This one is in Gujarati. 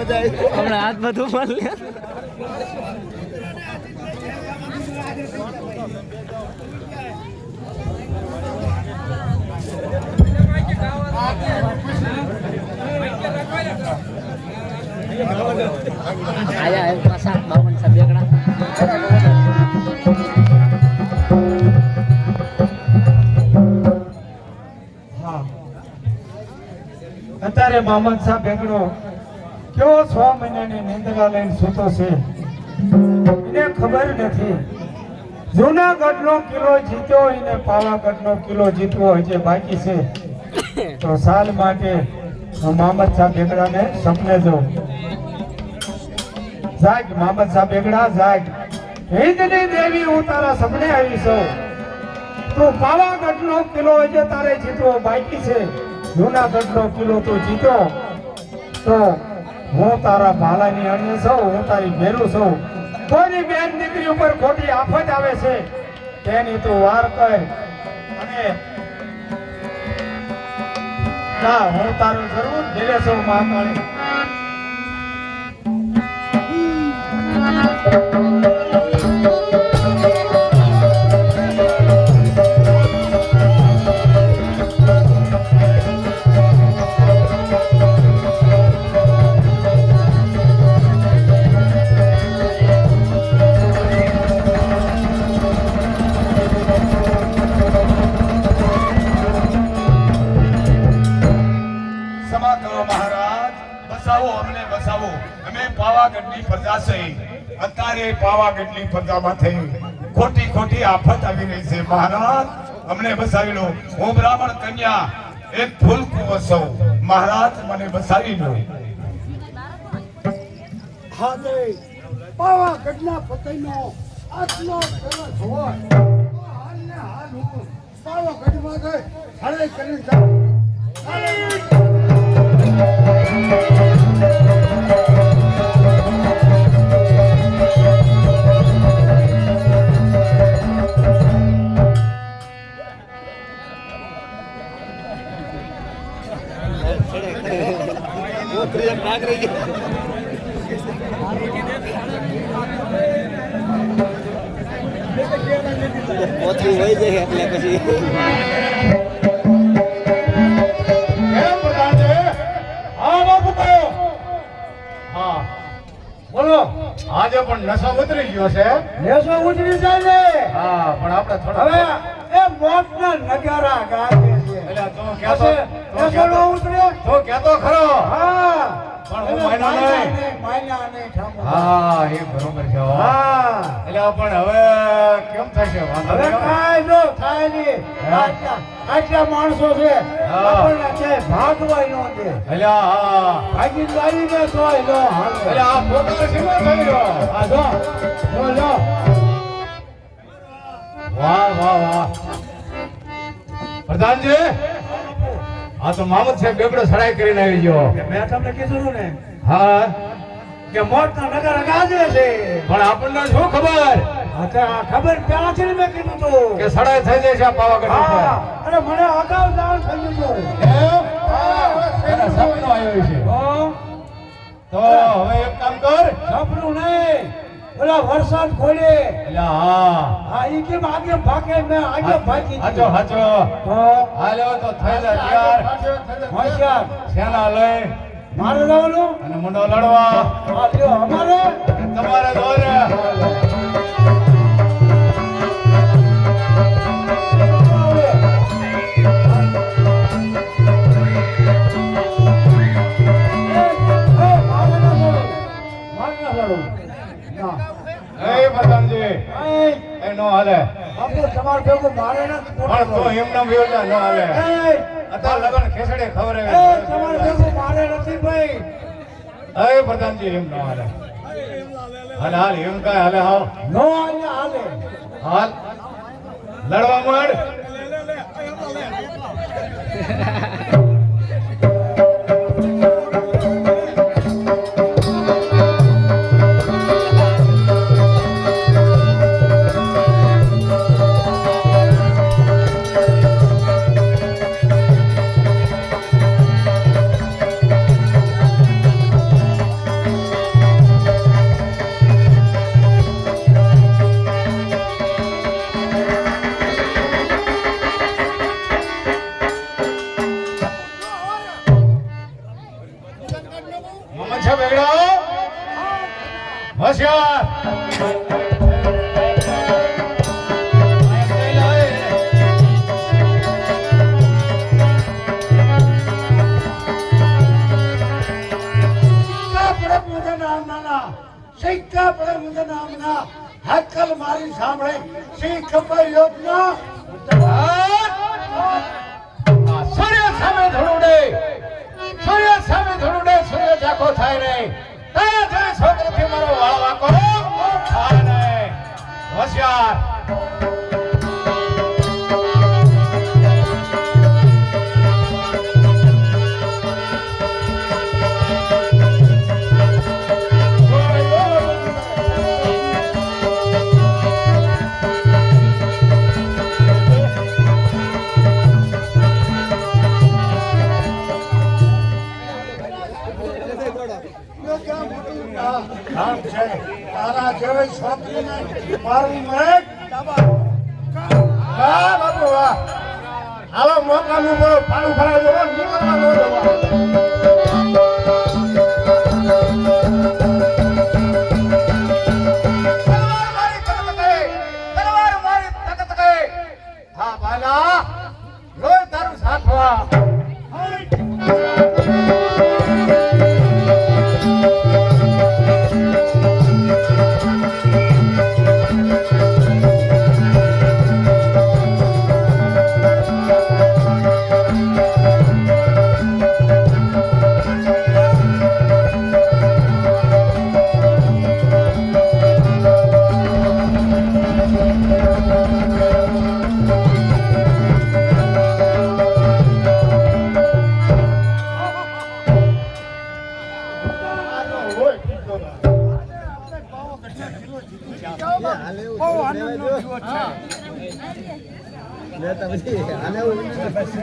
હમણાં હાથ બધું મળી આયા એક પાસા 52 સભ્યગણા અત્યારે મામદ સાહેબ બેગડો કેવો 6 મહિનાની નિંદ્રા લઈને સૂતો છે એને ખબર નથી જૂનાગઢનો કિલ્લો જીત્યો એને પાવાગઢનો કિલ્લો જીતવો હોય છે બાકી છે તો સાલ માટે હું મામદ સાહેબ બેગડાને સપને જોઉં જાગ મામદ સાહેબ બેગડા જાગ હિંદની દેવી હું તારા સપને આવી છું તું પાવાગઢનો કિલ્લો હોય છે તારે જીતવો બાકી છે જૂનાગઢનો કિલ્લો તું જીતો તો હું તારા ભાલાની અણી છું હું તારી ભેરું છું કોઈની બેન દીકરી ઉપર ખોટી આફત આવે છે તેની તું વાર કર અને ના હું તારું જરૂર ધીરે છું મહાકાળી અત્યારે પાવાગઢની પ્રજામાં થઈ ખોટી ખોટી આફત આવી રહી છે મહારાજ અમને બસાવી લો હું બ્રાહ્મણ કન્યા એક ફૂલ કુંવર છું મહારાજ મને બસાવી લો હા દે પાવાગઢના પતઈનો આટલો સરસ હોય હાલ ને હાલ હું પાવાગઢમાં ગઈ હરે કરી જાઉં પોતરી હોય જાય એટલે પછી બોલો આજે પણ નશો ઉતરી ગયો છે નશો ઉતરી જાય ને હા પણ આપણે થોડો હવે એ મોટના નગારા ગાય છે એટલે તો કહેતો નશો નો ઉતરે તો કહેતો ખરો હા પણ હું માયના નહીં માયના નહીં ઠામો હા એ બરોબર છે હા એટલે પણ હવે કેમ થશે હવે કાઈ નો થાય નહીં આટલા માણસો છે આપણને છે ભાગવાય નો દે એટલે હા ભાગી લાવી ને તોય નો હાલે એટલે આ ફોટો સીમો થઈ રહ્યો આ જો લો વાહ વાહ વાહ પ્રધાનજી આ તો મામદ સાહેબ બેગડો સડાઈ કરીને આવી ગયો મેં તમને કીધું ને હા કે મોટના નગર ગાજે છે પણ આપણને શું ખબર અચ્છા ખબર પેલાથી મેં કીધું તું કે સડાઈ થઈ જાય છે પાવાગઢ ઉપર હા અરે મને અગાઉ જાણ થઈ ગયું એના સપનો આવ્યો છે તો હવે એક કામ કર સપનું નહીં ઓલા વરસાદ ખોલે એટલે હા હા ઈ કેમ આગે ભાગે મેં આગે ભાગી હાચો હાચો તો હાલો તો થઈ જા યાર હોશિયાર સેના લઈ મારે જવાનું અને મુંડો લડવા આ લ્યો અમારે તમારે દોરે તમારે ભેગું મારે પણ તો એમના વિરોધા ન હાલે અત્યારે લગન ખેસડે ખબર તમારે ભેગું મારે નથી ભાઈ હવે પ્રધાનજી એમ ન હાલે હાલ હાલ એમ કાંઈ હાલે હાવ નો હાલે હાલ લડવા માંડ હાકલ મારી સાંભળે શી ખબર યોજના સૂર્ય સામે ધૂળુડે સૂર્ય ઝાંખો થાય નહીં તારા જેવી છોકરીથી મારો વાળ વાંકો થાય નહીં હોશિયાર કામ છે તારા જેવી છોકરીને મારું મેં વાહ બાપુ વાહ આવા મોકાનું બોલો પાડું ભરાજો નીકળવા ન દેવા હા બાલા લોહી તારું સાખવા બહુ આનંદનો દિવસ છે. પછી